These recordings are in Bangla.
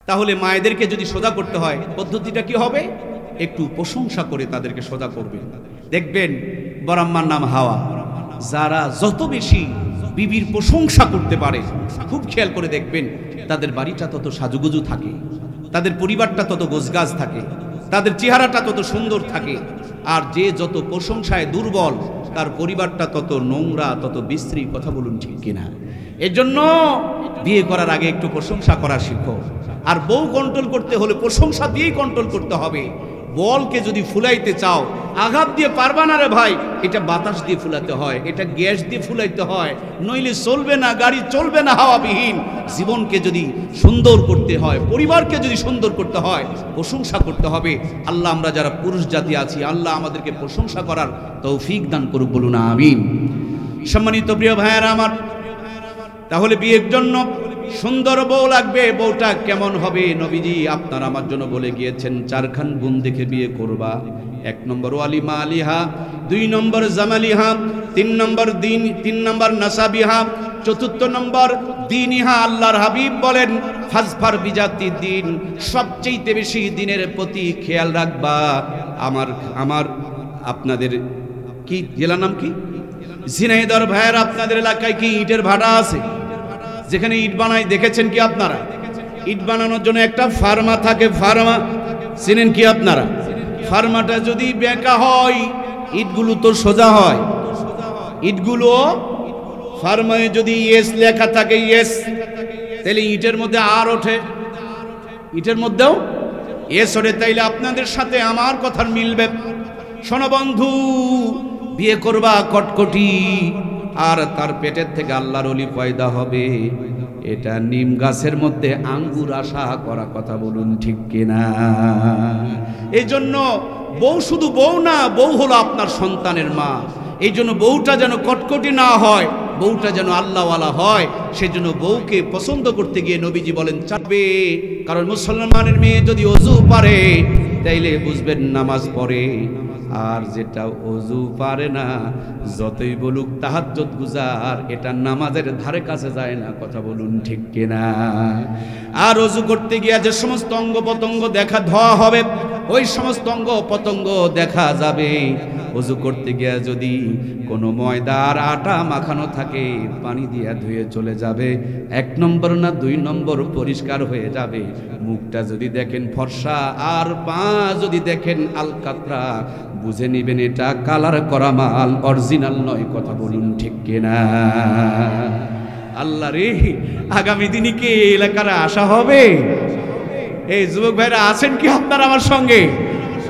তাহলে মায়েদেরকে যদি সোজা করতে হয় পদ্ধতিটা কি হবে? একটু প্রশংসা করে তাদেরকে সোজা করবেন। দেখবেন বড় আম্মার নাম হাওয়া, যারা যত বেশি বিবির প্রশংসা করতে পারে, খুব খেয়াল করে দেখবেন তাদের বাড়িটা তত সাজুগুজু থাকে, তাদের পরিবারটা তত গোছগাছ থাকে, তাদের চেহারাটা তত সুন্দর থাকে। আর যে যত প্রশংসায় দুর্বল, তার পরিবারটা তত নোংরা, তত বিশ্রী। কথা বলুন ঠিক কিনা? এজন্য বিয়ে করার আগে একটু প্রশংসা করা শিখো। আর বউ কন্ট্রোল করতে হলে প্রশংসা দিয়েই কন্ট্রোল করতে হবে। বলকে যদি ফুলাইতে চাও, আঘাত দিয়ে পারবা না রে ভাই, এটা বাতাস দিয়ে ফুলাতে হয়, এটা গ্যাস দিয়ে ফুলাইতে হয়, নইলে চলবে না, গাড়ি চলবে না হাওয়াবিহীন। জীবনকে যদি সুন্দর করতে হয়, পরিবারকে যদি সুন্দর করতে হয়, প্রশংসা করতে হবে। আল্লাহ আমরা যারা পুরুষ জাতি আছি, আল্লাহ আমাদেরকে প্রশংসা করার তৌফিক দান করুক, বলুন আমিন। সম্মানিত প্রিয় ভাইয়েরা আমার, তাহলে বিয়ের জন্য সুন্দর বউ লাগবে। বউটা কেমন হবে? নবীজি আপনার আমার জন্য বলে গিয়েছেন, চারখান গুণ দেখে বিয়ে করবা। 1 নম্বর ওয়ালিমা আলিহা, 2 নম্বর জামালিহা, 3 নম্বর দিন, 3 নম্বর নাসাবিহা, 4 নম্বর দিনিহা। আল্লাহর হাবিব বলেন ফাজফার বিজাতি দিন, সবচেয়ে বেশি দিনের প্রতি খেয়াল রাখবা। আমার আপনাদের কি জেলা নাম কি? ঝিনাইদহ ভাইয়ের আপনাদের এলাকায় কি ইটের ভাটা আছে? যেখানে ইট বানায় দেখেছেন কি আপনারা? ইট বানানোর জন্য একটা ফার্মা থাকে, ফার্মা চিনেন কি আপনারা? ফার্মাটা যদি বেঁকা হয়, ইটগুলো তো সোজা হয়। ইটগুলো ফার্মায় যদি ইয়েস লেখা থাকে, ইয়েস, তাহলে ইটের মধ্যে আর ওঠে, ইটের মধ্যেও ইয়েস ওঠে। তাইলে আপনাদের সাথে আমার কথার মিলবে। শোনো বন্ধু, বিয়ে করবা কটকটি, আর তার পেটের থেকে আল্লাহর ওলি পয়দা হবে, এটা নিম গাছের মধ্যে আঙ্গুর আশা করা। কথা বলুন ঠিক কিনা? এই জন্য বউ শুধু বউ না, বউ হলো আপনার সন্তানের মা। এই জন্য বউটা যেন কটকটি না হয়, বউটা যেন আল্লাহওয়ালা হয়। সেজন্য বউকে পছন্দ করতে গিয়ে নবীজি বলেন চাবে। কারণ মুসলমানের মেয়ে যদি ওযু পারে, তাইলে বুঝবেন নামাজ পড়ে। আর যেটা ওযু পারে না, যতই বলুক তাহাজ্জুদ গুজার, এটা নামাজের ধারে কাছে যায় না। কথা বলুন ঠিক কিনা? আর ওযু করতে গিয়ে যে সমস্ত অঙ্গ প্রত্যঙ্গ দেখা ধোয়া হবে, ওই সমস্ত অঙ্গ প্রত্যঙ্গ দেখা যাবে। ওযু করতে গিয়ে যদি কোনো ময়দা আর আটা মাখানো থাকে, পানি দিয়ে ধুয়ে চলে যাবে। 1 নম্বর না 2 নম্বর পরিষ্কার হয়ে যাবে। মুখটা যদি দেখেন ফর্সা, আর পা যদি দেখেন আলকাতরা, বুঝে নিবেন এটা কালার করা মাল, অরিজিনাল নয়। কথা বলুন ঠিক কিনা? আল্লাহ রে, আগামী দিনে কি এলাকার আশা হবে? এই যুবক ভাইরা আছেন কি আপনারা আমার সঙ্গে?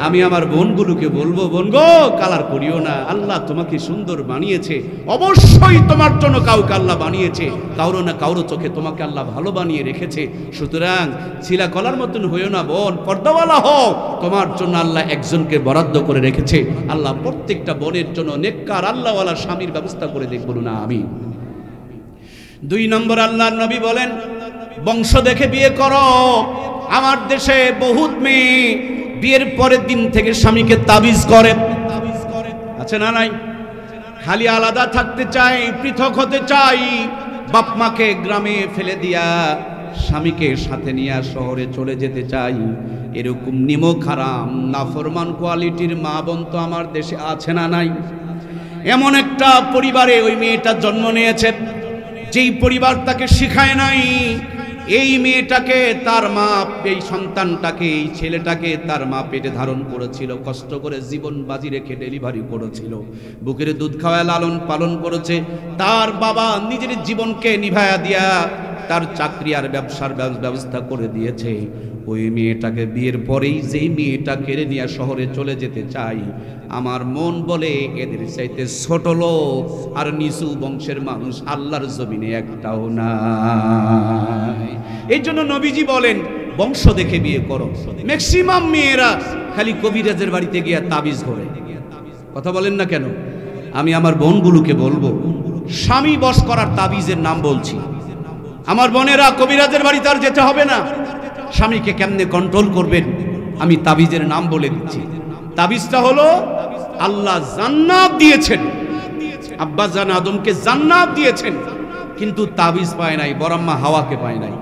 আমি আমার বোনগুলোকে বলবো, বোন গো, কালার করিও না। আল্লাহ তোমাকে সুন্দর বানিয়েছে, অবশ্যই তোমার জন্য কাউকে আল্লাহ বানিয়েছে, কারো না কারো চোখে তোমাকে আল্লাহ ভালো বানিয়ে রেখেছে। সুতরাং ছিলা কলার মতন হইও না বোন, পর্দাওয়ালা হও। তোমার জন্য আল্লাহ একজনকে বরাদ্দ করে রেখেছে। আল্লাহ প্রত্যেকটা বোনের জন্য নেককার আল্লাহওয়ালা স্বামীর ব্যবস্থা করে দেখ, বলুন না আমি। 2 নম্বর আল্লাহর নবী বলেন বংশ দেখে বিয়ে করো। আমার দেশে বহুত মেয়ে বিয়ের পরের দিন থেকে স্বামীকে তাবিজ করে। আছে না নাই? খালি আলাদা থাকতে চাই, পৃথক হতে চাই। বাপ মাকে গ্রামে ফেলে দিয়া স্বামীকে সাথে নিয়ে শহরে চলে যেতে চাই। এরকম নিমক হারাম নাফরমান কোয়ালিটির মা বোন তো আমার দেশে আছে না নাই? এমন একটা পরিবারে ওই মেয়েটা জন্ম নিয়েছে, যেই পরিবার তাকে শিখায় নাই এই মেয়েটাকে, তার মা, এই সন্তানটাকে, এই ছেলেটাকে তার মা পেটে ধারণ করেছিল, কষ্ট করে জীবন বাজি রেখে ডেলিভারি করেছিল, বুকের দুধ খাওয়ায় লালন পালন করেছে। তার বাবা নিজের জীবনকে নিভায়া দিয়া তার চাকরি আর ব্যবসার ব্যবস্থা করে দিয়েছে। ওই মেয়েটাকে বিয়ের পরেই যেই মেয়েটা কেড়ে নিয়ে শহরে চলে যেতে চাই, আমার মন বলে এদের চাইতে ছোট লোক আর নিচু বংশের মানুষ আল্লাহর জমিনে একটাও নাই। এই জন্য নবীজি বলেন বংশ দেখে বিয়ে করো। ম্যাক্সিমাম মেয়েরা খালি কবিরাজের বাড়িতে গিয়ে তাবিজ ধরে। কথা বলেন না কেন? আমি আমার বোনগুলোকে বলবো, স্বামী বশ করার তাবিজের নাম বলছি। আমার বোনেরা, কবিরাজের বাড়িতে আর যেতে হবে না। স্বামীকে কেমনে কন্ট্রোল করবেন আমি তাবিজের নাম বলে দিচ্ছি। তাবিজটা হলো, আল্লাহ জান্নাত দিয়েছেন, আব্বা জান আদমকে জান্নাত দিয়েছেন, কিন্তু তাবিজ পায় নাই, বড় আম্মা হাওয়াকে পায় নাই।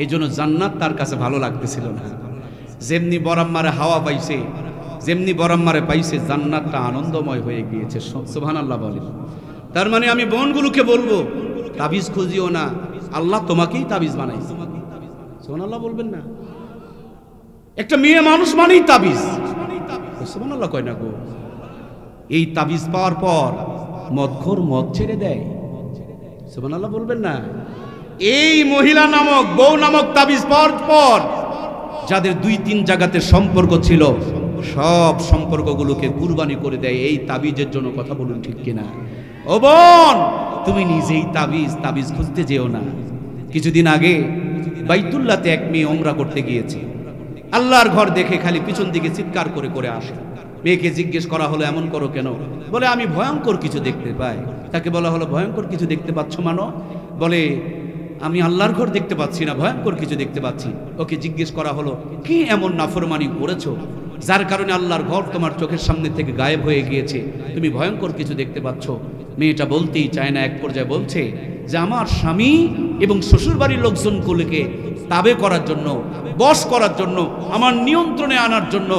এই জন্য জান্নাত তার কাছে ভালো লাগতেছিল না। যেমনি বরাম্মারে হাওয়া পাইছে, যেমনি বরাম্মারে পাইছে, জান্নাতটা আনন্দময় হয়ে গিয়েছে। সুবহানাল্লাহ বলেন। তার মানে আমি বোনগুলোকে বলবো, তাবিজ খুঁজিও না, আল্লাহ তোমাকেই তাবিজ বানাইছে। সুবহানাল্লাহ বলবেন না? একটা মেয়ে মানুষ মানেই তাবিজ। সুবহানাল্লাহ কয় না গো? এই তাবিজ পাওয়ার পর মদখোর মদ ছেড়ে দেয়। সুবহানাল্লাহ বলবেন না? এই মহিলা নামক, বউ নামক তাবিজ পাওয়ার পর যাদের 2-3 জায়গাতে সম্পর্ক ছিল, সব সম্পর্কগুলোকে কুরবানি করে দেয় এই তাবিজের জন্য। কথা বলুন ঠিক কিনা? ও বোন, তুমি নিজেই তাবিজ খুঁজতে যেও না। কিছুদিন আগে বাইতুল্লাহতে এক মেয়ে ওমরা করতে গিয়েছে। আল্লাহর ঘর দেখে খালি পিছন দিকে চিৎকার করে করে আসে। মেয়েকে জিজ্ঞেস করা হলো, এমন করো কেন? বলে আমি ভয়ঙ্কর কিছু দেখতে পাই। তাকে বলা হলো, ভয়ঙ্কর কিছু দেখতে পাচ্ছ মানো? বলে আমি আল্লাহর ঘর দেখতে পাচ্ছি না, ভয়ঙ্কর কিছু দেখতে পাচ্ছি। ওকে জিজ্ঞেস করা হলো, কি এমন নাফরমানি করেছো যার কারণে আল্লাহর ঘর তোমার চোখের সামনে থেকে গায়েব হয়ে গিয়েছে, তুমি ভয়ঙ্কর কিছু দেখতে পাচ্ছ? মেয়েটা বলতেই চায় না। এক পর্যায়ে বলছে যে আমার স্বামী এবং শ্বশুরবাড়ির লোকজনগুলোকে তাবে করার জন্য, বশ করার জন্য, আমার নিয়ন্ত্রণে আনার জন্য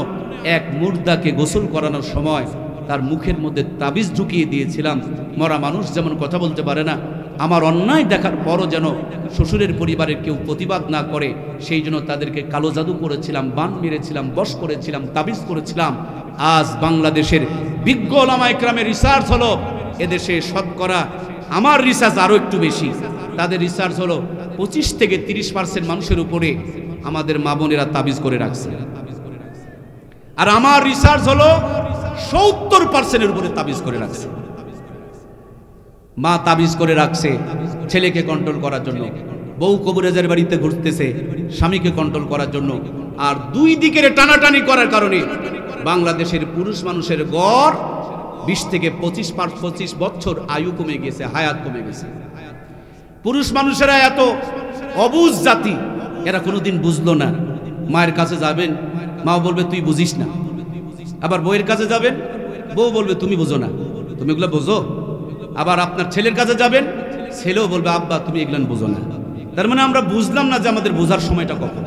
এক মুর্দাকে গোসল করানোর সময় তার মুখের মধ্যে তাবিজ ঢুকিয়ে দিয়েছিলাম। মরা মানুষ যেমন কথা বলতে পারে না, আমার অন্যায় দেখার পরও যেন শ্বশুরের পরিবারের কেউ প্রতিবাদ না করে, সেই জন্য তাদেরকে কালো জাদু করেছিলাম, বান মেরেছিলাম, বশ করেছিলাম, তাবিজ করেছিলাম। আজ বাংলাদেশের বিজ্ঞ ওলামা ইকরামের রিসার্চ হলো, এদেশে শতকরা, আমার রিসার্চ আরো একটু বেশি, তাদের রিসার্চ হলো 25 থেকে 30% মানুষের উপরে আমাদের মা বোনেরা তাবিজ করে রাখছে। আর আমার রিসার্চ হলো 70%-এর উপরে তাবিজ করে রাখছে। মা তাবিজ করে রাখছে ছেলেকে কন্ট্রোল করার জন্য, বউ কবিরাজের বাড়িতে ঘুরতেছে স্বামীকে কন্ট্রোল করার জন্য। আর দুই দিকের টানাটানি করার কারণে বাংলাদেশের পুরুষ মানুষের গড় 20 থেকে 25 বছর আয়ু কমে গেছে, হায়াত কমে গেছে। পুরুষ মানুষেরা এত অবুঝ জাতি, এরা কোনোদিন বুঝলো না। মায়ের কাছে যাবেন, মা বলবে তুই বুঝিস না। আবার বউয়ের কাছে যাবেন, বউ বলবে তুমি বুঝো না, তুমি এগুলো বোঝো। আবার আপনার ছেলের কাছে যাবেন, ছেলেও বলবে আব্বা তুমি এগুলো বুঝো না। তার মানে আমরা বুঝলাম না যে আমাদের বোঝার সময়টা কখন।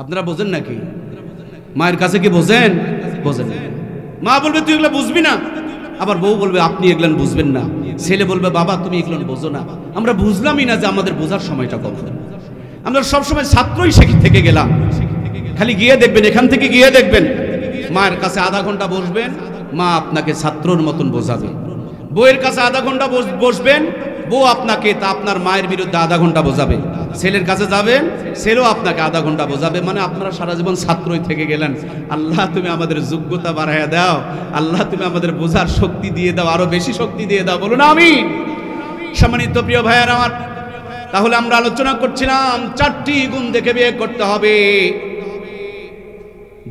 আপনারা বোঝেন নাকি? মায়ের কাছে কি বোঝেন? বোঝেন না। মা বলবে তুই এগুলো বুঝবি না, আবার বউ বলবে আপনি এগুলো বুঝবেন না। ছেলে বলবে বাবা তুমি এগুলো বোঝো না। আমরা বুঝলামই না যে আমাদের বোঝার সময়টা কখন। আমরা সবসময় ছাত্রই শিখে থেকে গেলাম। খালি গিয়ে দেখবেন, এখান থেকে গিয়ে দেখবেন, মায়ের কাছে আধা ঘন্টা বসবেন, মা আপনাকে ছাত্রর মতন বোঝাবে। বউয়ের কাছে আধা ঘন্টা বসবেন, বউ আপনাকে তা আপনার মায়ের বিরুদ্ধে আধা ঘন্টা বোঝাবে। ছেলের কাছে যাবেন, ছেলেও আপনাকে আধা ঘন্টা বোঝাবে। মানে আপনারা সারা জীবন ছাত্রই থেকে গেলেন। আল্লাহ তুমি আমাদের যোগ্যতা বাড়াইয়া দাও, আল্লাহ তুমি আমাদের বোঝার শক্তি দিয়ে দাও, আরো বেশি শক্তি দিয়ে দাও, বলুন আমিন। সম্মানিত প্রিয় ভাইয়েরা আমার, তাহলে আমরা আলোচনা করছিলাম 4টি গুণ দেখে বিয়ে করতে হবে।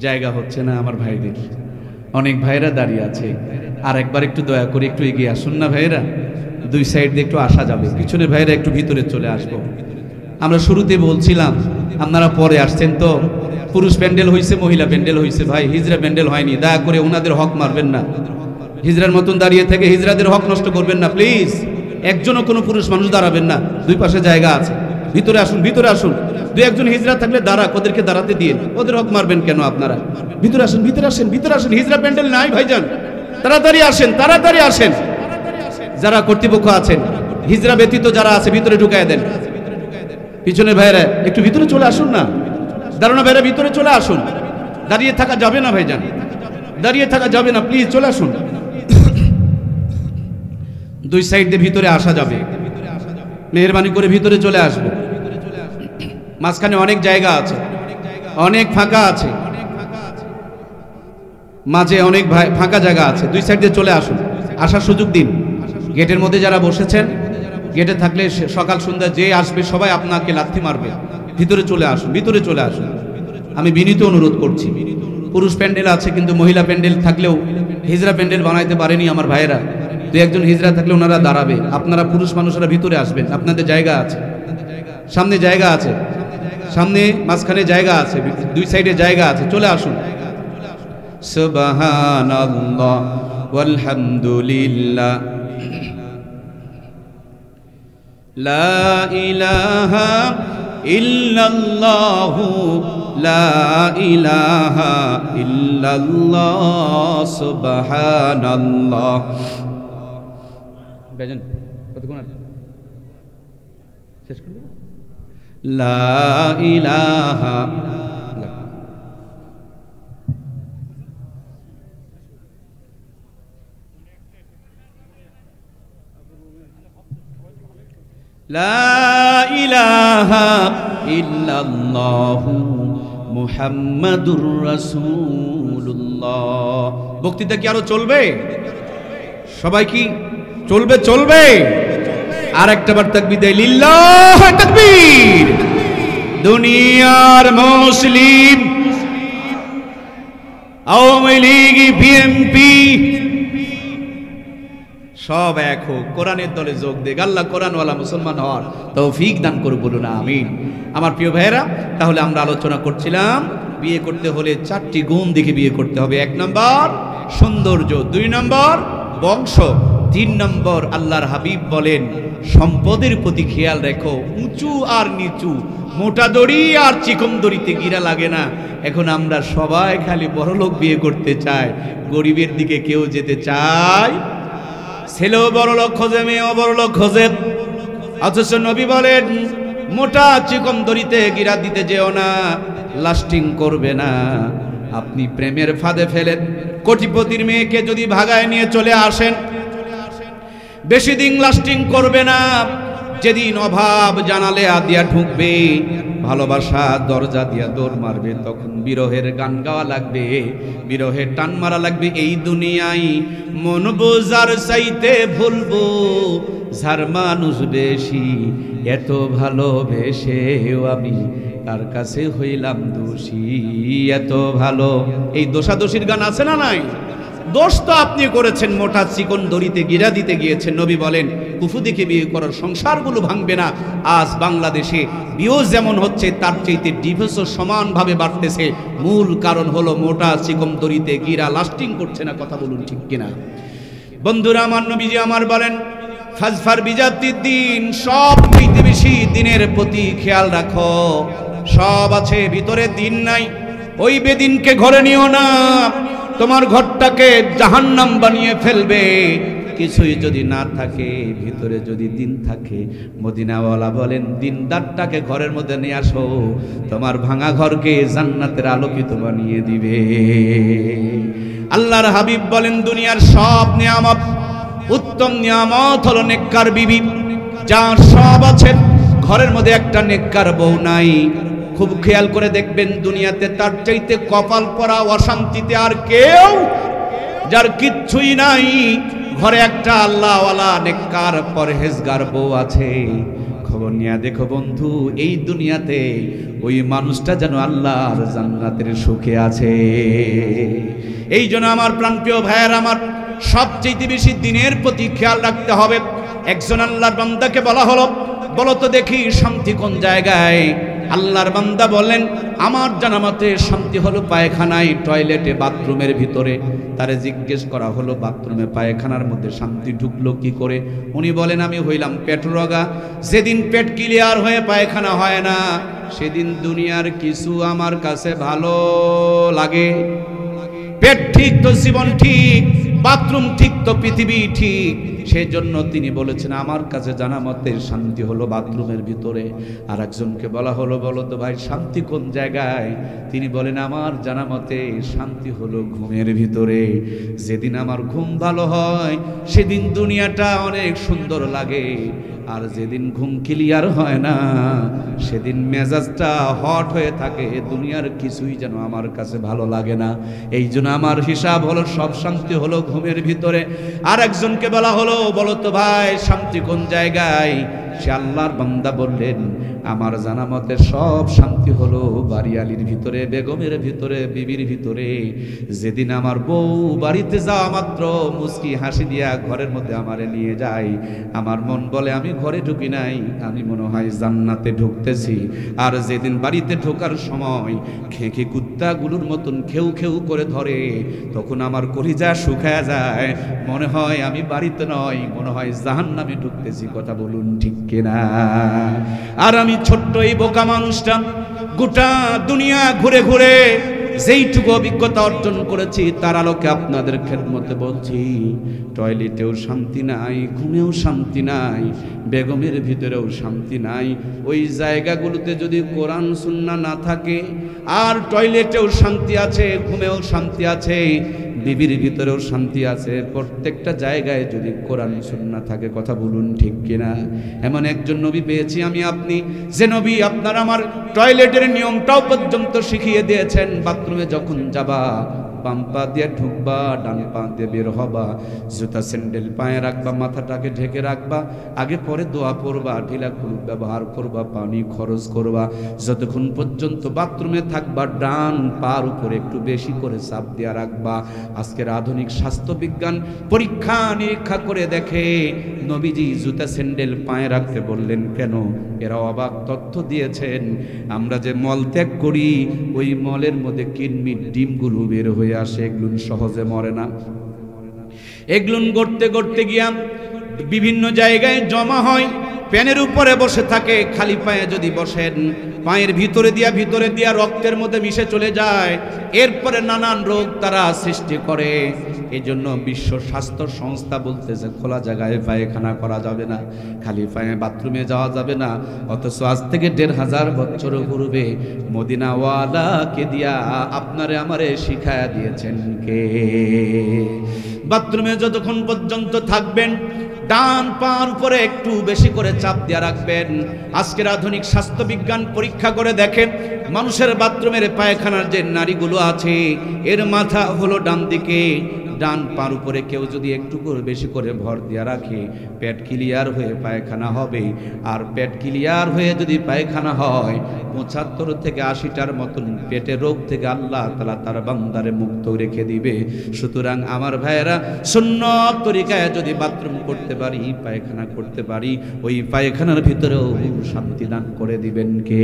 জায়গা হচ্ছে না আমার ভাইদের, অনেক ভাইরা দাঁড়িয়ে আছে। আর একবার একটু দয়া করে একটু এগিয়ে আসুন না ভাইরা, দুই সাইড দিয়ে একটু আসা যাবে। পিছনে ভাইরা একটু ভিতরে চলে আসবো। আমরা শুরুতে বলছিলাম, আপনারা পরে আসছেন তো, পুরুষ প্যান্ডেল হয়েছে, মহিলা প্যান্ডেল হয়েছে, ভাই হিজড়া প্যান্ডেল হয়নি। দয়া করে ওনাদের হক মারবেন না, হিজড়ার মতন দাঁড়িয়ে থেকে হিজড়াদের হক নষ্ট করবেন না প্লিজ। একজনও কোনো পুরুষ মানুষ দাঁড়াবেন না, দুই পাশে জায়গা আছে। ভিতরে আসুন, ভিতরে আসুন। দুই একজন হিজড়া থাকলে ওদেরকে দাঁড়াতে দিয়ে, ওদের হক মারবেন কেন আপনারা? ভিতরে আসুন, ভিতরে আসেন, ভিতরে আসেন। হিজড়া প্যান্ডেল নাই ভাইজান, তাড়াতাড়ি আসেন, তাড়াতাড়ি আসেন। যারা কর্তৃপক্ষ আছেন, হিজড়া ব্যতীত যারা আছে ভিতরে ঢুকায় দেন। পিছনে ভাইরা একটু ভিতরে চলে আসুন না, দাঁড়ানো ভাইরা ভিতরে চলে আসুন। দাঁড়িয়ে থাকা যাবে না ভাইজান, দাঁড়িয়ে থাকা যাবে না, প্লিজ চলে আসুন। দুই সাইড দিয়ে ভিতরে আসা যাবে, মেহেরবানি করে ভিতরে চলে আসবো। মাঝখানে অনেক জায়গা আছে, অনেক ফাঁকা আছে, মাঝে অনেক ফাঁকা জায়গা আছে। দুই সাইড দিয়ে চলে আসুন, আসার সুযোগ দিন। গেটের মধ্যে যারা বসেছেন, গেটে থাকলে সকাল সন্ধ্যা যে আসবে সবাই আপনাকে লাথি মারবে। ভিতরে চলে আসুন, ভিতরে চলে আসুন। আমি বিনীত অনুরোধ করছি। পুরুষ প্যান্ডেল আছে, কিন্তু মহিলা প্যান্ডেল থাকলেও হিজড়া প্যান্ডেল বানাইতে পারেনি আমার ভাইয়েরা। দুই একজন হিজড়া থাকলে ওনারা দাঁড়াবে, আপনারা পুরুষ মানুষরা ভিতরে আসবেন। আপনাদের জায়গা আছে, সামনে জায়গা আছে, সামনে মাঝখানে জায়গা আছে, দুই সাইডে জায়গা আছে, চলে আসুন। সুবহানাল্লাহ ওয়ালহামদুলিল্লাহ লা ইলাহা ইল্লাল্লাহু লা ইলাহা ইল্লাল্লাহ সুবহানাল্লাহ। বেজন কতক্ষণ আছে শেষ করব? লা ইলাহা লা ইলাহা ইল্লাল্লাহু মুহাম্মাদুর রাসূলুল্লাহ। বক্তৃতা কি আরো চলবে? সবাই কি চলবে? চলবে। আর একটা বার তাকবীর দেয়, লিল্লাহ তাকবীর। দুনিয়ার মুসলিম, আওয়ামী লীগ, বিএনপি সব এক হোক, কোরআনের দলে যোগ দেখ। আল্লাহ কোরআনওয়ালা মুসলমান হওয়ার তৌফিক দান করুন, বলুন আমিন। আমার প্রিয় ভাইয়েরা, তাহলে আমরা আলোচনা করছিলাম বিয়ে করতে হলে 4টি গুণ দেখে বিয়ে করতে হবে। 1 নম্বর সৌন্দর্য, 2 নম্বর বংশ, 3 নম্বর আল্লাহর হাবিব বলেন সম্পদের প্রতি খেয়াল রেখো। উঁচু আর নিচু, মোটা দড়ি আর চিকন দড়িতে গিরা লাগে না। এখন আমরা সবাই খালি বড়লোক বিয়ে করতে চাই, গরিবের দিকে কেউ যেতে চায়। ছেলেও বড় লোক খোঁজে, মেয়েও বড় লোক খোঁজে। অথচ নবী বলেন মোটা চিকন দড়িতে গিরা দিতে যেও না, লাস্টিং করবে না। আপনি প্রেমের ফাঁদে ফেলেন কোটিপতির মেয়েকে যদি ভাগায় নিয়ে চলে আসেন, বেশি দিন লাস্টিং করবে না। যেদিন অভাব জানালে দিয়া ঢুকবে, ভালোবাসা দরজা দিয়া দৌড় মারবে, তখন বিরহের গান গাওয়া লাগবে, বিরহের টান মারা লাগবে। এই দুনিয়ায় মন বোঝার চাইতে ভুলবো, যার মানুষ বেশি, এত ভালোবেসেও আমি তার কাছে হইলাম দোষী, এত ভালো। এই দোষাদোষীর গান আছে না নাই? দোষ তো আপনি করেছেন, মোটা চিকন দড়িতে গিরা দিতে গিয়েছেন। নবী বলেন কুফু দেখে বিয়ে করার সংসারগুলো ভাঙবে না। আজ বাংলাদেশে বিয়ে যেমন হচ্ছে, তার চাইতে ডিভোর্সও সমানভাবে বাড়তেছে। মূল কারণ হলো মোটা চিকন দড়িতে গিরা লাস্টিং করছে না। কথা বলুন ঠিক কিনা? বন্ধুরা আমার, নবীজি আমার বলেন ফাজফার বিজাতির দিন, সব চাইতে বেশি দিনের প্রতি খেয়াল রাখো। সব আছে, ভিতরে দিন নাই। ওই বেদিনকে ঘরে নিও না, তোমার ঘরটাকে জাহান্নাম বানিয়ে ফেলবে। কিছুই যদি না থাকে, ভিতরে যদি দিন থাকে, মদিনাওয়ালা বলেন দিনদারটাকে ঘরের মধ্যে নিয়ে আসো, তোমার ভাঙা ঘরকে জান্নাতের আলোকিত বানিয়ে দিবে। আল্লাহর হাবিব বলেন দুনিয়ার সব নিয়ামত, উত্তম নিয়ামত হলো নেককার বিবি। যার সব আছে, ঘরের মধ্যে একটা নেককার বউ নাই। খুব খেয়াল করে দেখবেন, দুনিয়াতে তার চাইতে কপাল পরা অশান্তিতে আর কেউ, যার কিচ্ছুই নাই, ঘরে একটা আল্লাহওয়ালা নেককার পরহেজগার বউ আছে। খবর নিয়ে দেখো বন্ধু, এই দুনিয়াতে ওই মানুষটা যেন আল্লাহর জান্নাতের সুখে আছে। এই জন্য আমার প্রাণপ্রিয় ভাইয়ের, আমার সবচেয়ে বেশি দিনের প্রতি খেয়াল রাখতে হবে। একজন আল্লাহর বান্দাকে বলা হলো, বলো তো দেখি শান্তি কোন জায়গায়? আল্লাহর বান্দা বলেন আমার জানা মতে শান্তি হলো পায়খানায়, টয়লেটে, বাথরুমের ভিতরে। তারে জিজ্ঞেস করা হলো বাথরুমে পায়খানার মধ্যে শান্তি ঢুকলো কি করে? উনি বলেন আমি হইলাম পেটরোগা। যেদিন পেট ক্লিয়ার হয়ে পায়খানা হয় না, সেদিন দুনিয়ার কিছু আমার কাছে ভালো লাগে। পেট ঠিক তো জীবন ঠিক, বাথরুম ঠিক তো পৃথিবী ঠিক। সেজন্য তিনি বলেছেন আমার কাছে জানা মতে শান্তি হলো বাথরুমের ভিতরে। আর একজনকে বলা হলো বলো তো ভাই শান্তি কোন জায়গায়? তিনি বলেন আমার জানা মতে শান্তি হলো ঘুমের ভিতরে। যেদিন আমার ঘুম ভালো হয়, সেদিন দুনিয়াটা অনেক সুন্দর লাগে। আর যেদিন ঘুম ক্লিয়ার হয় না, সেদিন মেজাজটা হট হয়ে থাকে, দুনিয়ার কিছুই যেন আমার কাছে ভালো লাগে না। এই জন্য আমার হিসাব হলো সব শান্তি হলো ঘুমের ভিতরে। আর একজনকে বলা হলো বলো তো ভাই শান্তি কোন জায়গায়? সে আল্লাহর বান্দা বললেন আমার জানা মতে সব শান্তি হলো বাড়িয়ালির ভিতরে, বেগমের ভিতরে, বিবির ভিতরে। যেদিন আমার বউ বাড়িতে যাওয়া মাত্র মুস্কি হাসি দিয়া ঘরের মধ্যে আমারে নিয়ে যায়, আমার মন বলে আমি ঘরে ঢুকি নাই, আমি মনে হয় জান্নাতে ঢুকতেছি। আর যেদিন বাড়িতে ঢোকার সময় খেঁকে কুত্তাগুলোর মতন খেউ খেউ করে ধরে, তখন আমার কলিজা শুকায় যায়, মনে হয় আমি বাড়িতে নয়, মনে হয় জাহান্নামে ঢুকতেছি। কথা বলুন ঠিক কিনা? আর আমি আমি ছোট্ট এই বোকা মানুষটা গোটা দুনিয়া ঘুরে ঘুরে যেইটুকু অভিজ্ঞতা অর্জন করেছি তার আলোকে আপনাদের খেদমতে বলছি, টয়লেটেও শান্তি নাই, ঘুমেও শান্তি নাই, বেগমের ভিতরেও শান্তি নাই। ওই জায়গাগুলোতে যদি কোরআন সুন্নাহ না থাকে, আর টয়লেটেও শান্তি আছে, ঘুমেও শান্তি আছে, বিবির ভিতরেও শান্তি আছে, প্রত্যেকটা জায়গায় যদি কোরআন সুন্নাহ থাকে, কথা বলুন ঠিক কিনা? এমন একজন নবী পেয়েছি আমি আপনি, যে নবী আপনার আমার টয়লেটের নিয়মটাও পর্যন্ত শিখিয়ে দিয়েছেন। বাথরুমে যখন যাবা বাম পা দিয়ে ঢুকবা, ডান পা দিয়ে বের হবা, জুতা স্যান্ডেল পায়ে রাখবা, মাথাটাকে ঢেকে রাখবা, আগে পরে দোয়া পড়বা, ঢিলা খুলুক ব্যবহার করবা, পানি খরচ করবা। যতক্ষণ পর্যন্ত বাথরুমে থাকবা ডান পার উপরে একটু বেশি করে চাপ দিয়ে রাখবা। আজকের আধুনিক স্বাস্থ্য বিজ্ঞান পরীক্ষা নিরীক্ষা করে দেখে নবীজি জুতা স্যান্ডেল পায়ে রাখতে বললেন কেন? এরা অবাক তথ্য দিয়েছেন, আমরা যে মল ত্যাগ করি ওই মলের মধ্যে কিডনির ডিমগুলো বের হয়ে আসে, এগুলো সহজে মরে না। এগুলো গড়তে গড়তে গিয়া বিভিন্ন জায়গায় জমা হয়, প্যানের উপরে বসে থাকে। খালি পায়ে যদি বসেন, পায়ের ভিতরে দিয়া রক্তের মধ্যে মিশে চলে যায়, এরপরে নানান রোগ তারা সৃষ্টি করে। এই জন্য বিশ্ব স্বাস্থ্য সংস্থা বলতেছে খোলা জায়গায় পায়খানা করা যাবে না, খালি পায়ে বাথরুমে যাওয়া যাবে না। অথচ আজ থেকে 1500 বছর পূর্বে মদিনাওয়ালাকে দিয়া আপনারে আমারে শিখায়া দিয়েছেন কে? বাথরুমে যতক্ষণ পর্যন্ত থাকবেন ডান পার উপরে একটু বেশি করে চাপ দিয়ে রাখবেন। আজকের আধুনিক স্বাস্থ্য বিজ্ঞান পরীক্ষা করে দেখেন, মানুষের বাথরুমের পায়খানার যে নাড়িগুলো আছে এর মাথা হলো ডান দিকে। ডান পার উপরে কেউ যদি একটু করে বেশি করে ভর দিয়ে রাখে, পেট ক্লিয়ার হয়ে পায়খানা হবে। আর পেট ক্লিয়ার হয়ে যদি পায়খানা হয়, 75 থেকে 80টার মতন পেটের রোগ থেকে আল্লাহ তাআলা তার বান্দারে মুক্ত রেখে দিবে। সুতরাং আমার ভাইয়েরা, সুন্নত তরিকায় যদি বাথরুম করতে পারি, পায়খানা করতে পারি, ওই পায়খানার ভিতরেও শান্তি দান করে দিবেন কে?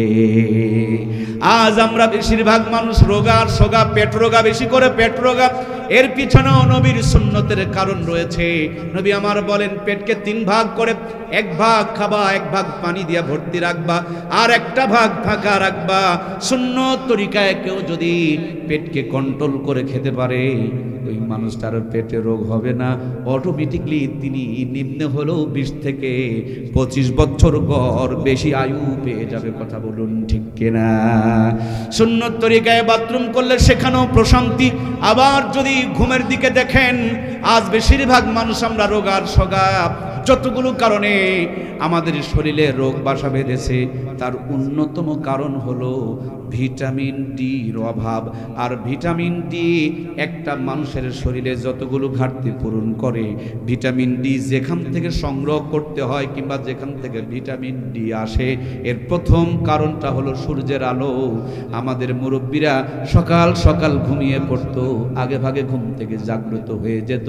আজ আমরা বেশিরভাগ মানুষ রোগা আর সোগা, পেট রোগা, বেশি করে পেট রোগা। এর পিছনেও নবীর সুন্নতের কারণ রয়েছে। নবী আমার বলেন পেটকে 3 ভাগ করে, 1 ভাগ খাবা, 1 ভাগ পানি দিয়া ভর্তি রাখবা, আর একটা ভাগ ফাঁকা রাখবা। সুন্নত তরিকায় কেউ যদি পেটকে কন্ট্রোল করে খেতে পারে, ওই মানুষটার পেটে রোগ হবে না। অটোমেটিকলি তিনি নিম্নে হলেও 20 থেকে 25 বছর গড় বেশি আয়ু পেয়ে যাবে। কথা বলুন ঠিক কিনা? সুন্নত তরিকায় বাথরুম করলে সেখানেও প্রশান্তি। আবার যদি ঘুমের দিকে দেখেন, আজ বেশিরভাগ মানুষ আমরা রোগার সগা। যতগুলো কারণে আমাদের শরীরে রোগ বাসা বেঁধেছে, তার অন্যতম কারণ হলো ভিটামিন ডির অভাব। আর ভিটামিন ডি একটা মানুষের শরীরে যতগুলো ঘাটতি পূরণ করে, ভিটামিন ডি যেখান থেকে সংগ্রহ করতে হয় কিংবা যেখান থেকে ভিটামিন ডি আসে, এর প্রথম কারণটা হলো সূর্যের আলো। আমাদের মুরব্বীরা সকাল সকাল ঘুমিয়ে পড়তো, আগে ভাগে ঘুম থেকে জাগ্রত হয়ে যেত,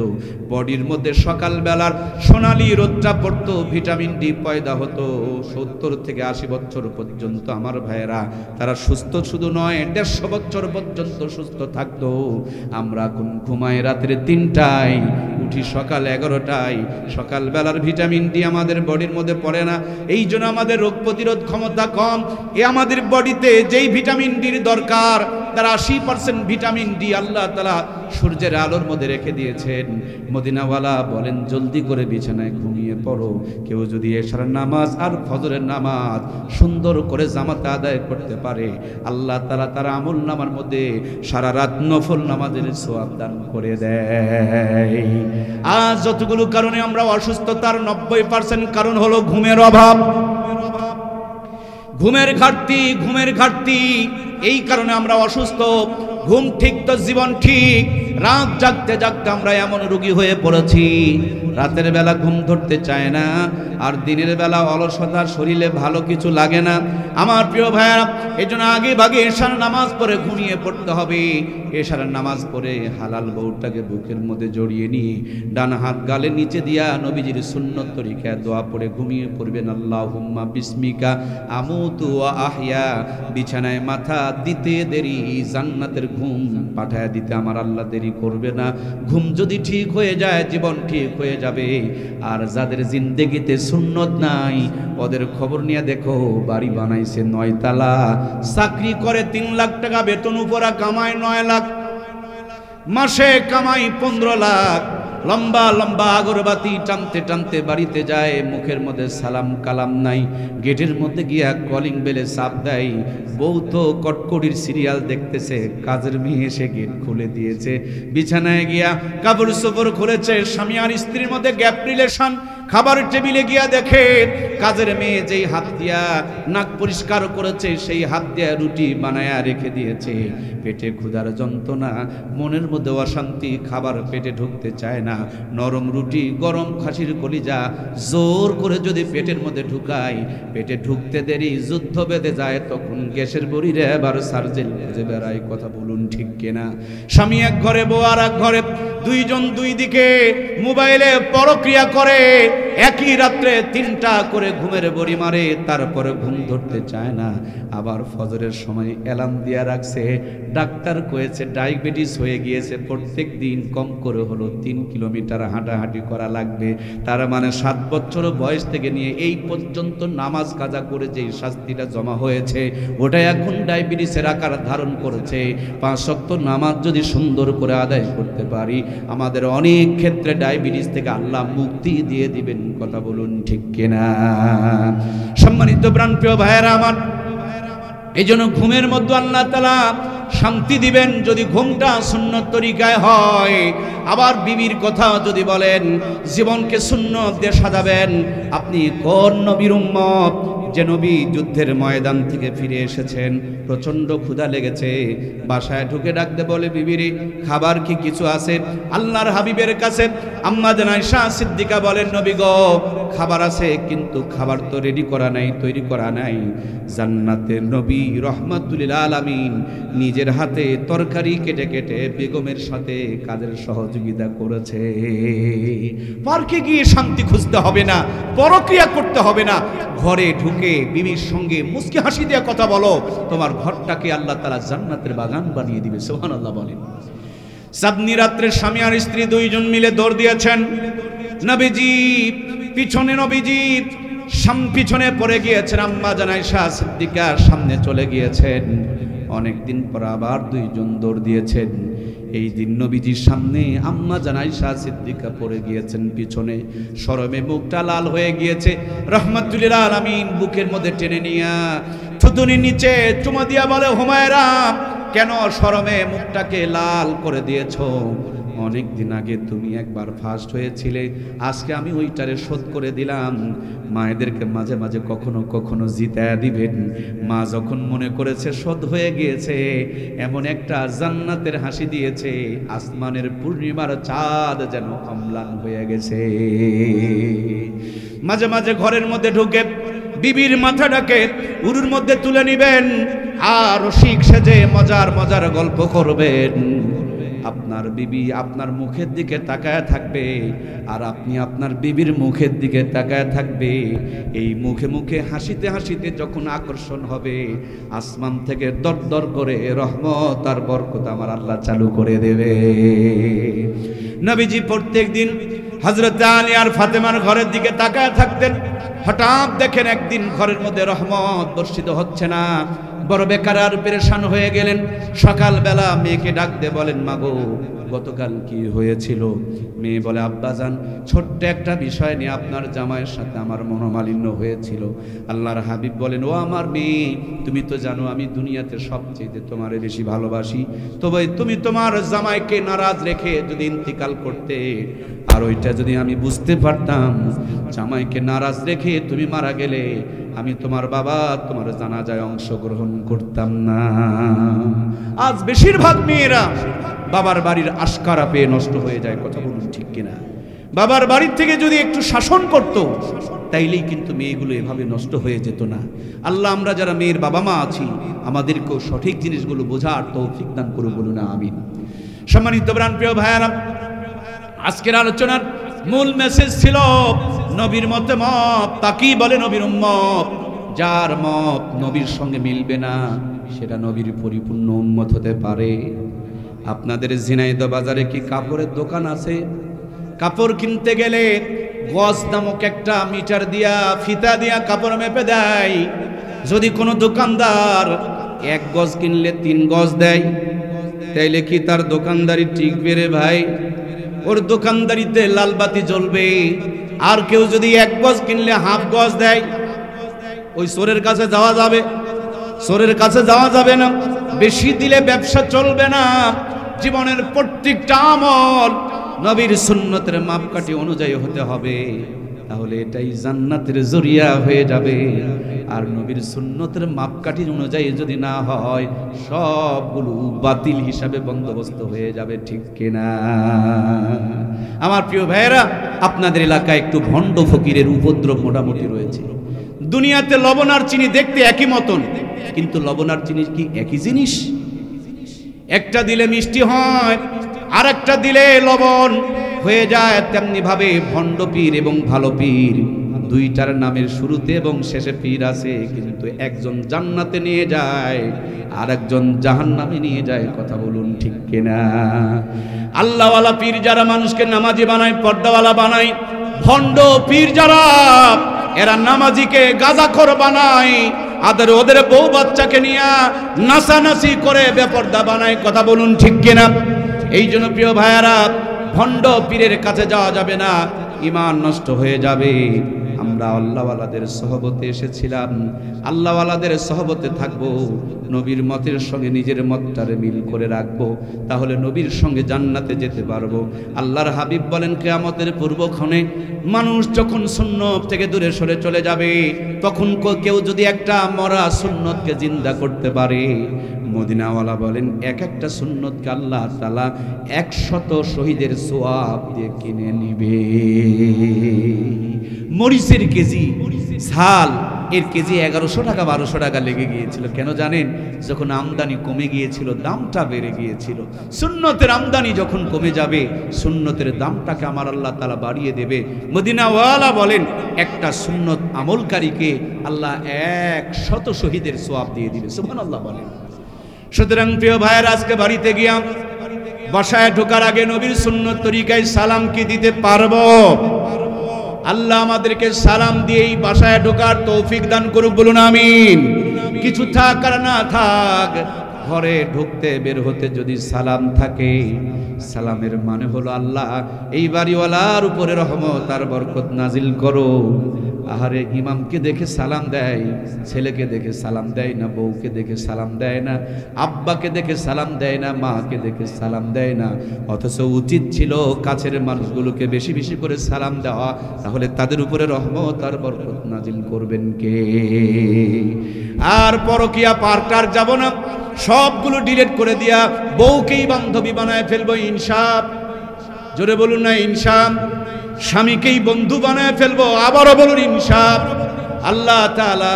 বডির মধ্যে সকালবেলার সোনালি রোদটা পড়তো, ভিটামিন ডি পয়দা হতো। 70 থেকে 80 বছর পর্যন্ত আমার ভাইয়েরা তারা সুস্থ শুধু নয়, 150 বছর পর্যন্ত সুস্থ থাকতো। আমরা এখন ঘুমাই রাত্রে 3টায়, উঠি সকাল 11টায়। সকালবেলার ভিটামিন ডি আমাদের বডির মধ্যে পড়ে না, এই জন্য আমাদের রোগ প্রতিরোধ ক্ষমতা কম। এ আমাদের বডিতে যেই ভিটামিন ডির দরকার, তার 80% ভিটামিন ডি আল্লাহ তাআলা সূর্যের আলোর মধ্যে রেখে দিয়েছেন। মদিনাওয়ালা বলেন জলদি করে বিছানায় ঘুমিয়ে পড়ো। কেউ যদি এশার নামাজ আর ফজরের নামাজ সুন্দর করে জামাতে আদায় করতে পারে, আল্লাহ তাআলা তার আমল নামার মধ্যে সারা রাত নফল নামাজের সওয়াব দান করে দেয়। আজ যতগুলো কারণে আমরা অসুস্থতার 90% কারণ হলো ঘুমের অভাব, ঘুমের ঘাটতি। এই কারণে আমরা অসুস্থ। ঘুম ঠিক তো জীবন ঠিক। রাত জাগতে জাগতে আমরা এমন রোগী হয়ে পড়েছি, রাতের বেলা ঘুম ধরতে চায় না, আর দিনের বেলা অলসতা, শরীরে ভালো কিছু লাগে না। আমার প্রিয় ভাইরা, এই জন্য আগে ভাগে এশার নামাজ পড়ে ঘুমিয়ে পড়তে হবে। এশার নামাজ পড়ে হালাল বউটাকে বুকের মধ্যে জড়িয়ে নিয়ে ডান হাত গালের নিচে দিয়া নবীজির সুন্নত তরিকায় দোয়া পড়ে ঘুমিয়ে পড়বেন। আল্লাহুম্মা বিসমিকা আমুতু ওয়া আহইয়া। বিছানায় মাথা দিতে দেরি, জান্নাতের ঘুম পাঠায় দিতে আমার আল্লাহ দেরি দেরি করবে না। ঘুম যদি ঠিক হয়ে যায় জীবন ঠিক হয়ে যাবে। আর যাদের জিন্দেগিতে সুন্নত নাই ওদের খবর নিয়ে দেখো, বাড়ি বানাইছে 9 তালা, চাকরি করে 3 লাখ টাকা বেতন, উপরা কামায় 9 লাখ, মাসে কামাই 15 লাখ, লম্বা লম্বা আগরবাতি টানতে টানতে বাড়িতে যায়, মুখের মধ্যে সালাম কালাম নাই, গেটের মধ্যে গিয়া কলিং বেলে চাপ দেয়। বউ তো কটকটির সিরিয়াল দেখতেছে, কাজের মেয়ে এসে গেট খুলে দিয়েছে, বিছানায় গিয়া কাপড় চোপড় খুলেছে, স্বামী আর স্ত্রীর মধ্যে গ্যাপ রিলেশন। খাবারের টেবিলে গিয়া দেখে কাজের মেয়ে যেই হাত দিয়া নাক পরিষ্কার করেছে সেই হাত দিয়া রুটি বানায়া রেখে দিয়েছে। পেটে ক্ষুধার যন্ত্রণা, মনের মধ্যে অশান্তি, খাবার পেটে ঢুকতে চায় না। নরম রুটি, গরম খাসির কলিজা জোর করে যদি পেটের মধ্যে ঢুকায়, পেটে ঢুকতে দেরি যুদ্ধ বেঁধে যায়, তখন গ্যাসের বড়িরে এবার সার্জেল খুঁজে বেড়ায়। কথা বলুন ঠিক কিনা? স্বামী এক ঘরে, বউ আর এক ঘরে, দুইজন দুই দিকে মোবাইলে পরক্রিয়া করে, একই রাত্রে 3টা করে ঘুমের বড়ি মারে, তারপরে ঘুম ধরতে চায় না। আবার ফজরের সময় অ্যালার্ম দিয়া রাখছে, ডাক্তার কয়েছে ডায়াবেটিস হয়ে গিয়েছে, প্রত্যেক দিন কম করে হলো 3 কিলোমিটার হাঁটাহাঁটি করা লাগবে। তার মানে 7 বছর বয়স থেকে নিয়ে এই পর্যন্ত নামাজ কাজা করে যেই শাস্তিটা জমা হয়েছে ওটা এখন ডায়াবেটিসের আকার ধারণ করেছে। 5 ওয়াক্ত নামাজ যদি সুন্দর করে আদায় করতে পারি, আমাদের অনেক ক্ষেত্রে ডায়াবেটিস থেকে আল্লাহ মুক্তি দিয়ে দিবেন। কথা বলুন ঠিক কিনা? সম্মানিত প্রাণপ্রিয় ভাইয়েরা আমার, এই জন্য ঘুমের মধ্যে আল্লাহ তাআলা শান্তি দিবেন যদি ঘুমটা সুন্নত তরিকায় হয়। আবার বিবির কথা যদি বলেন, জীবনকে সুন্নত দিয়ে সাজাবেন। আপনি কোন নবীর উম্মত যে নবী যুদ্ধের ময়দান থেকে ফিরে এসেছেন, প্রচন্ড ক্ষুধা লেগেছে, বাসায় ঢুকে ডাকতে বলে, বিবিরে খাবার কি কিছু আছে? আল্লাহর হাবিবের কাছে আম্মা জান আয়েশা সিদ্দিকা বলেন, নবী গো খাবার আছে, কিন্তু খাবার তো রেডি করা নাই, তৈরি করা নাই। জান্নাতের নবী রহমাতুল লিল আলামিন নিজের হাতে তরকারি কেটে কেটে বেগমের সাথে কাজের সহযোগিতা করেছে। পার্কে গিয়ে শান্তি খুঁজতে হবে না, পরক্রিয়া করতে হবে না, ঘরে ঢুকে বিবির সঙ্গে মুস্কি হাসি দিয়ে কথা বলো, তোমার ঘরটাকে আল্লাহ তাআলা জান্নাতের বাগান বানিয়ে দিবে। সুবহানাল্লাহ বলেন। চাঁদনি রাত্রে স্বামী আর স্ত্রী দুইজন মিলে দৌড় দিয়েছেন। নবীজি পিছনে, নবীজি পিছনে পড়ে গিয়েছেন, আম্মা জান আয়েশা সিদ্দিকা সামনে চলে গিয়েছেন। অনেকদিন পর আবার দুইজন দৌড় দিয়েছেন। এই দিন নবীজির সামনে আম্মা জান আয়েশা সিদ্দিকা পড়ে গিয়েছেন পিছনে, শরমে মুখটা লাল হয়ে গিয়েছে। রহমাতুল লিল আলামিন বুকের মধ্যে টেনে নিয়া থুতুনির নিচে চুমা দিয়া বলে, হুমায়রা কেন শরমে মুখটাকে লাল করে দিয়েছো? অনেক দিন আগে তুমি একবার ফার্স্ট হয়েছিলে, আজকে আমি ওইটারে শোধ করে দিলাম। মায়েদেরকে মাঝে মাঝে কখনো কখনো জিতায়া দিবেন। মা যখন মনে করেছে শোধ হয়ে গিয়েছে, এমন একটা জান্নাতের হাসি দিয়েছে, আসমানের পূর্ণিমার চাঁদ যেন অম্লান হয়ে গেছে। মাঝে মাঝে ঘরের মধ্যে ঢুকে বিবির মাথাটাকে উরুর মধ্যে তুলে নিবেন আর রসিক সেজে মজার মজার গল্প করবেন। আপনার বিবি আপনার মুখের দিকে তাকায় থাকবে আর আপনি আপনার বিবির মুখের দিকে তাকায় থাকবে। এই মুখে মুখে হাসিতে হাসিতে যখন আকর্ষণ হবে, আসমান থেকে দর দর করে রহমত আর বরকত আমার আল্লাহ চালু করে দেবে। নবীজি প্রত্যেক দিন হযরত আলী আর ফাতেমার ঘরের দিকে তাকায় থাকতেন। হঠাৎ দেখেন একদিন ঘরের মধ্যে রহমত বর্ষিত হচ্ছে না, বড় বেকার আর পেরেশান হয়ে গেলেন। সকালবেলা মেয়েকে ডাক দিয়ে বলেন, মাগো গতকাল কি হয়েছিল? মেয়ে বলে, আব্বাজান ছোট্ট একটা বিষয় নিয়ে আপনার জামাইয়ের সাথে আমার মনোমালিন্য হয়েছিল। আল্লাহর হাবিব বলেন, ও আমার মেয়ে, তুমি তো জানো আমি দুনিয়াতে সবচেয়ে তোমারে বেশি ভালোবাসি, তবে তুমি তোমার জামাইকে নারাজ রেখে যদি ইন্তিকাল করতে, আর ওইটা যদি আমি বুঝতে পারতাম জামাইকে নারাজ রেখে তুমি মারা গেলে, আমি তোমার বাবা তোমার জানাজায় অংশগ্রহণ করতাম না। আজ বেশিরভাগ মেয়েরা বাবার বাড়ির আশকারা পেয়ে নষ্ট হয়ে যায়। কথা বলুন ঠিক কিনা? বাবার বাড়ির থেকে যদি একটু শাসন করত, তাইলেই কিন্তু মেয়েগুলো এভাবে নষ্ট হয়ে যেত না। আল্লাহ আমরা যারা মেয়ের বাবা মা আছি, আমাদেরকেও সঠিক জিনিসগুলো বোঝার তৌফিক দান করে বলুন আমিন। সম্মানিত প্রাণপ্রিয় ভাইয়েরা, আজকের আলোচনার মূল মেসেজ ছিল নবীর মতে মত তাকেই বলে নবীর উম্মত। যার মত নবীর সঙ্গে মিলবে না সেটা নবীর পরিপূর্ণ উম্মত হতে পারে। আপনাদের ঝিনাইদহ বাজারে কি কাপড়ের দোকান আছে? কাপড় কিনতে গেলে গজ নামক একটা মিটার দিয়া ফিতা দিয়া কাপড় মেপে দেয়। যদি কোনো দোকানদার 1 গজ কিনলে 3 গজ দেয়, তাইলে কি তার দোকানদারি টিকবে রে ভাই? ওর দোকানদারিতে লাল বাতি জ্বলবে। আর কেউ যদি 1 গজ কিনলে হাফ গজ দেয়, ওই চোরের কাছে যাওয়া যাবে? চোরের কাছে যাওয়া যাবে না। বেশি দিলে ব্যবসা চলবে না। জীবনের প্রত্যেকটা আমল নবীর সুন্নতের মাপকাঠি অনুযায়ী হতে হবে, তাহলে এটাই জান্নাতের জরিয়া হয়ে যাবে। আর নবীর সুন্নতের মাপকাঠি অনুযায়ী যদি না হয়, সবগুলো বাতিল হিসাবে বন্দোবস্ত হয়ে যাবে, ঠিক কিনা? আমার প্রিয় ভাইয়েরা, আপনাদের এলাকায় একটু ভণ্ড ফকিরের উপদ্রব মোটামুটি রয়েছে। দুনিয়াতে লবণ আর চিনি দেখতে একই মতন, কিন্তু লবণ আর চিনি কি একই জিনিস? একটা দিলে মিষ্টি হয়, আর একটা দিলে লবণ হয়ে যায়। তেমনি ভাবে ভণ্ড পীর এবং ভালো পীর, দুইটার নামের শুরুতে এবং শেষে পীর আছে, কিন্তু একজন জান্নাতে নিয়ে যায় আর একজন জাহান্নামে নিয়ে যায়। কথা বলুন ঠিক কিনা? আল্লাহওয়ালা পীর যারা মানুষকে নামাজি বানায়, পর্দাওয়ালা বানায়, ভণ্ড পীর যারা এরা নামাজিকে গাঁজাখোর বানায়, আদর ওদের বউ বাচ্চাকে নিয়ে নাচানাচি করে বেপর্দা বানায়। কথা বলুন ঠিক কিনা? এই জন্য প্রিয় ভাইয়ারা, ভণ্ড পীরের কাছে যাওয়া যাবে না, ঈমান নষ্ট হয়ে যাবে। আমরা আল্লাহওয়ালাদের সহবতে এসেছিলাম, আল্লাহওয়ালাদের সহবতে থাকবো, নবীর মতের সঙ্গে নিজের মতটারে মিল করে রাখবো, তাহলে নবীর সঙ্গে জান্নাতে যেতে পারবো। আল্লাহর হাবিব বলেন, কিয়ামতের পূর্বক্ষণে মানুষ যখন সুন্নত থেকে দূরে সরে চলে যাবে, তখন কেউ যদি একটা মরা সুন্নতকে জিন্দা করতে পারে, মদিনাওয়ালা বলেন এক একটা সুন্নতকে আল্লাহ তাআলা 100 শহীদের সওয়াব দিয়ে কিনে নিবে। মরিচের কেজি, ঝাল এর কেজি 1100 টাকা 1200 টাকা লেগে গিয়েছিল। কেন জানেন? যখন আমদানি কমে গিয়েছিল, দামটা বেড়ে গিয়েছিল। সুন্নতের আমদানি যখন কমে যাবে, সুন্নতের দামটাকে আমার আল্লাহ তাআলা বাড়িয়ে দেবে। মদিনাওয়ালা বলেন একটা সুন্নত আমলকারীকে আল্লাহ 100 শহীদের সওয়াব দিয়ে দিবে। সুবহানাল্লাহ বলেন। সুতরাং প্রিয় ভাইয়ের, আজকে বাড়িতে গিয়া বাসায় ঢোকার আগে নবীর সুন্নত তরিকায় সালাম কি দিতে পারবো? আল্লাহ আমাদেরকে সালাম দিয়েই বাসায় ঢোকার তৌফিক দান করুক, বলুন আমিন। কিছু থাক আর না থাক, ঘরে ঢুকতে বের হতে যদি সালাম থাকে, সালামের মানে হলো আল্লাহ এই বাড়িওয়ালার উপরে রহমত আর বরকত নাজিল করো। আহারে, ইমামকে দেখে সালাম দেয়, ছেলেকে দেখে সালাম দেয় না, বউকে দেখে সালাম দেয় না, আব্বাকে দেখে সালাম দেয় না, মাকে দেখে সালাম দেয় না। অথচ উচিত ছিল কাছের মানুষগুলোকে বেশি বেশি করে সালাম দেওয়া, তাহলে তাদের উপরে রহমত আর বরকত নাজিল করবেন কে? আর পরকিয়া পার্টার যাব না, সবগুলো ডিলিট করে দিয়া বউকেই বান্ধবী বানায় ফেলবো, ইনসাফ। জোরে বলুন না ইনসাফ। স্বামীকেই বন্ধু বানায় ফেলবো, আবারও বলুন ইনসাফ। আল্লাহ তাআলা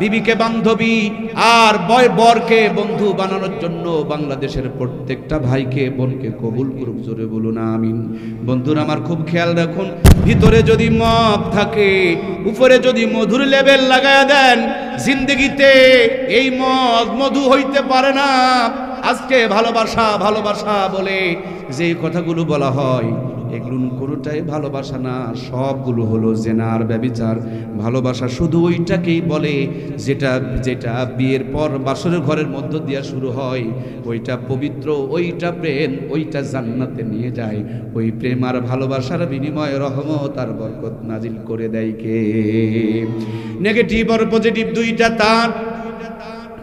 বিবিকে বান্ধবী আর বরকে বন্ধু বানানোর জন্য বাংলাদেশের প্রত্যেকটা ভাইকে বোনকে কবুল করুক, জোরে বলুন আমিন। বন্ধুরা আমার, খুব খেয়াল রাখুন, ভিতরে যদি মদ থাকে, উপরে যদি মধুর লেবেল লাগায় দেন, জিন্দগিতে এই মদ মধু হইতে পারে না। আজকে ভালোবাসা ভালোবাসা বলে যে কথাগুলো বলা হয়, এগুলো কোনোটাই ভালোবাসা না, সবগুলো হলো জেনা আর ব্যভিচার। ভালোবাসা শুধু ওইটাকেই বলে যেটা যেটা বিয়ের পর বাসরের ঘরের মধ্য দিয়ে শুরু হয়, ওইটা পবিত্র, ওইটা প্রেম, ওইটা জান্নাতে নিয়ে যায়। ওই প্রেম আর ভালোবাসার বিনিময়ে রহমত আর বরকত নাজিল করে দেয় কে? নেগেটিভ আর পজিটিভ দুইটা তার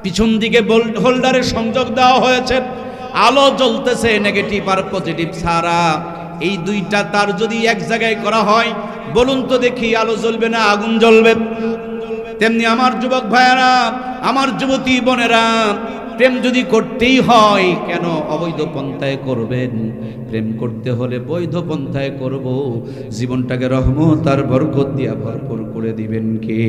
পিছন দিকে হোল্ডারে সংযোগ দেওয়া হয়েছে, আলো জ্বলতেছে নেগেটিভ আর পজিটিভ ছাড়া। এই দুইটা তার যদি এক জায়গায় করা হয়, বলুন তো দেখি, আলো জ্বলবে না আগুন জ্বলবে? তেমনি আমার যুবক ভাইয়েরা, আমার যুবতী বোনেরা, প্রেম যদি করতেই হয়, কেন অবৈধ পন্থায় করবেন? প্রেম করতে হলে বৈধ পন্থায় করব। জীবনটাকে রহমত আর বরকত দিয়া ভরপুর করে দিবেন কে?